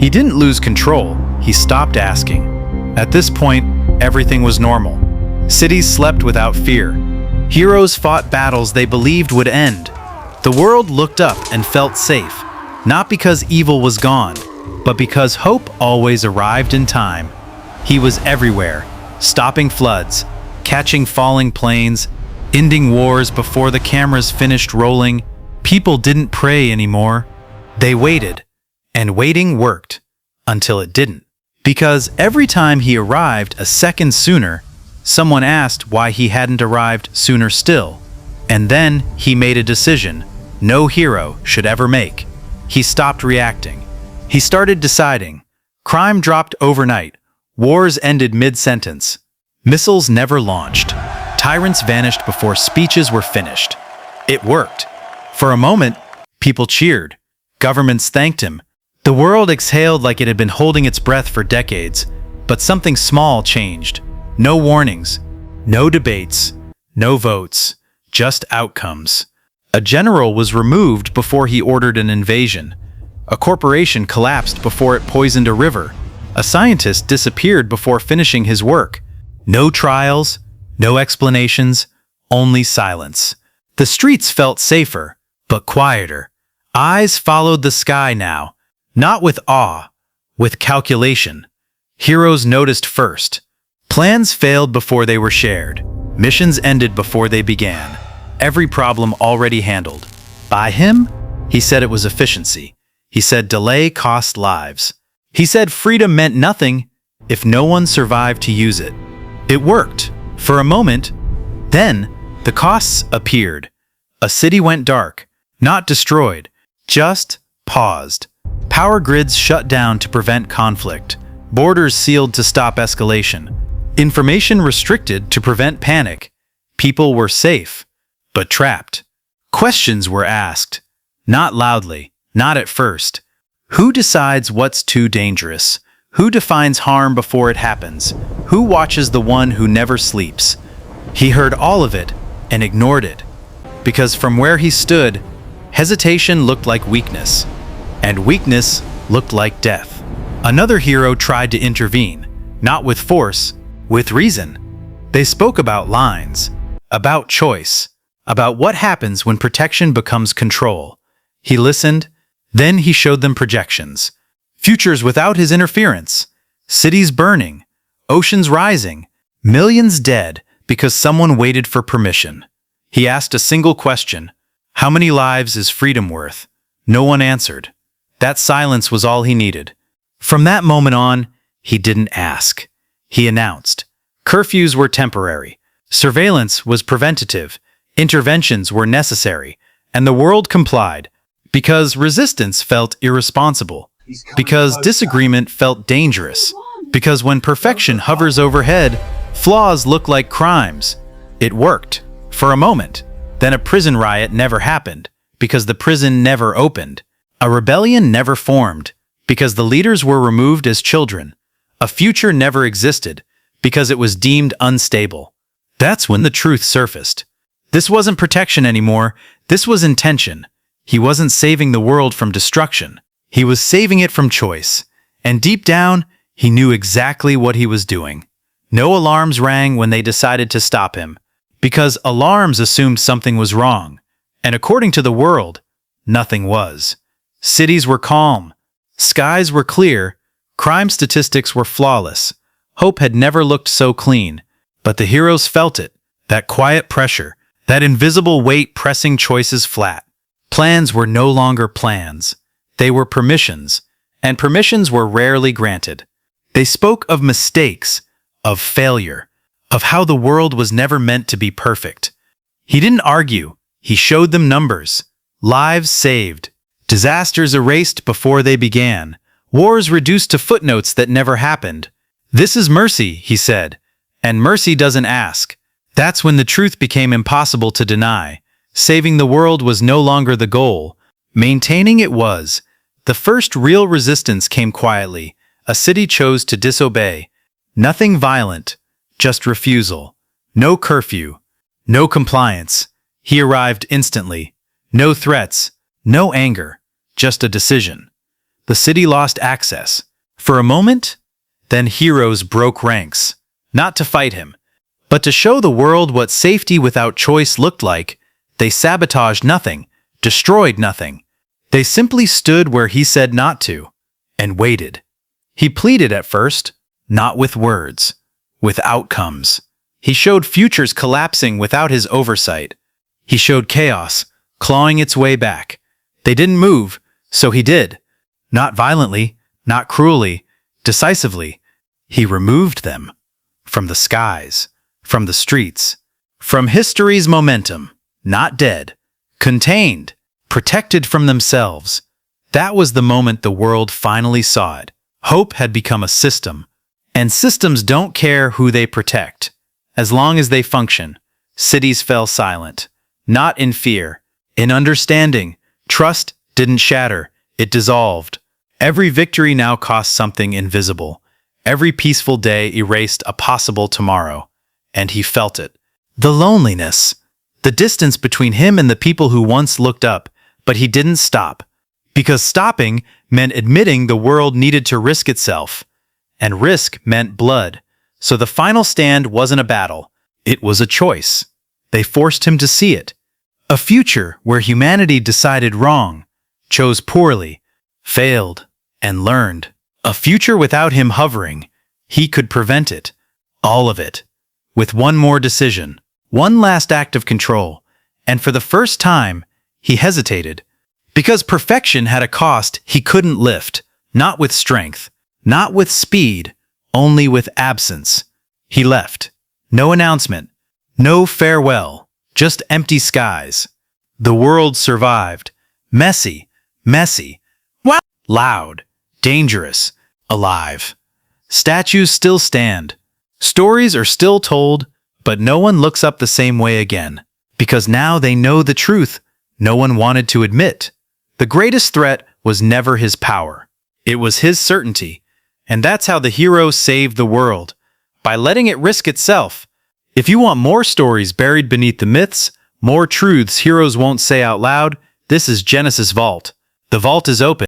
He didn't lose control, he stopped asking. At this point, everything was normal. Cities slept without fear. Heroes fought battles they believed would end. The world looked up and felt safe, not because evil was gone, but because hope always arrived in time. He was everywhere, stopping floods, catching falling planes, ending wars before the cameras finished rolling. People didn't pray anymore. They waited, and waiting worked, until it didn't. Because every time he arrived a second sooner, someone asked why he hadn't arrived sooner still. And then he made a decision no hero should ever make. He stopped reacting. He started deciding. Crime dropped overnight. Wars ended mid-sentence. Missiles never launched. Tyrants vanished before speeches were finished. It worked. For a moment, people cheered. Governments thanked him. The world exhaled like it had been holding its breath for decades. But something small changed. No warnings, no debates, no votes, just outcomes. A general was removed before he ordered an invasion. A corporation collapsed before it poisoned a river. A scientist disappeared before finishing his work. No trials, no explanations, only silence. The streets felt safer, but quieter. Eyes followed the sky now, not with awe, with calculation. Heroes noticed first. Plans failed before they were shared. Missions ended before they began. Every problem already handled. By him, he said it was efficiency. He said delay cost lives. He said freedom meant nothing if no one survived to use it. It worked, for a moment. Then, the costs appeared. A city went dark, not destroyed, just paused. Power grids shut down to prevent conflict. Borders sealed to stop escalation. Information restricted to prevent panic. People were safe, but trapped. Questions were asked. Not loudly, not at first. Who decides what's too dangerous? Who defines harm before it happens? Who watches the one who never sleeps? He heard all of it and ignored it. Because from where he stood, hesitation looked like weakness, and weakness looked like death. Another hero tried to intervene, not with force, with reason. They spoke about lines, about choice, about what happens when protection becomes control. He listened, then he showed them projections. Futures without his interference. Cities burning, oceans rising, millions dead because someone waited for permission. He asked a single question. How many lives is freedom worth? No one answered. That silence was all he needed. From that moment on, he didn't ask. He announced. Curfews were temporary. Surveillance was preventative. Interventions were necessary. And the world complied. Because resistance felt irresponsible. Because disagreement felt dangerous. Because when perfection hovers overhead, flaws look like crimes. It worked. For a moment. Then a prison riot never happened. Because the prison never opened. A rebellion never formed. Because the leaders were removed as children. A future never existed. Because it was deemed unstable. That's when the truth surfaced. This wasn't protection anymore. This was intention. He wasn't saving the world from destruction. He was saving it from choice. And deep down, he knew exactly what he was doing. No alarms rang when they decided to stop him. Because alarms assumed something was wrong. And according to the world, nothing was. Cities were calm. Skies were clear. Crime statistics were flawless. Hope had never looked so clean. But the heroes felt it. That quiet pressure. That invisible weight pressing choices flat. Plans were no longer plans. They were permissions. And permissions were rarely granted. They spoke of mistakes, of failure, of how the world was never meant to be perfect. He didn't argue. He showed them numbers. Lives saved. Disasters erased before they began. Wars reduced to footnotes that never happened. This is mercy, he said. And mercy doesn't ask. That's when the truth became impossible to deny. Saving the world was no longer the goal. Maintaining it was. The first real resistance came quietly. A city chose to disobey. Nothing violent, just refusal. No curfew. No compliance. He arrived instantly. No threats. No anger. Just a decision. The city lost access. For a moment, then heroes broke ranks, not to fight him, but to show the world what safety without choice looked like. They sabotaged nothing, destroyed nothing. They simply stood where he said not to, and waited. He pleaded at first, not with words, with outcomes. He showed futures collapsing without his oversight. He showed chaos, clawing its way back. They didn't move, so he did. Not violently, not cruelly, decisively. He removed them. From the skies, from the streets, from history's momentum, not dead, contained, protected from themselves. That was the moment the world finally saw it. Hope had become a system, and systems don't care who they protect. As long as they function, cities fell silent, not in fear, in understanding. Trust didn't shatter, it dissolved. Every victory now cost something invisible. Every peaceful day erased a possible tomorrow. And he felt it. The loneliness, the distance between him and the people who once looked up, but he didn't stop. Because stopping meant admitting the world needed to risk itself. And risk meant blood. So the final stand wasn't a battle. It was a choice. They forced him to see it. A future where humanity decided wrong, chose poorly, failed, and learned. A future without him hovering. He could prevent it. All of it. With one more decision. One last act of control. And for the first time, he hesitated. Because perfection had a cost he couldn't lift. Not with strength. Not with speed. Only with absence. He left. No announcement. No farewell. Just empty skies. The world survived. Messy. Messy. Wow. Loud. Dangerous. Alive. Statues still stand. Stories are still told, but no one looks up the same way again. Because now they know the truth no one wanted to admit. The greatest threat was never his power. It was his certainty. And that's how the hero saved the world. By letting it risk itself. If you want more stories buried beneath the myths, more truths heroes won't say out loud, this is Genesis Vault. The vault is open.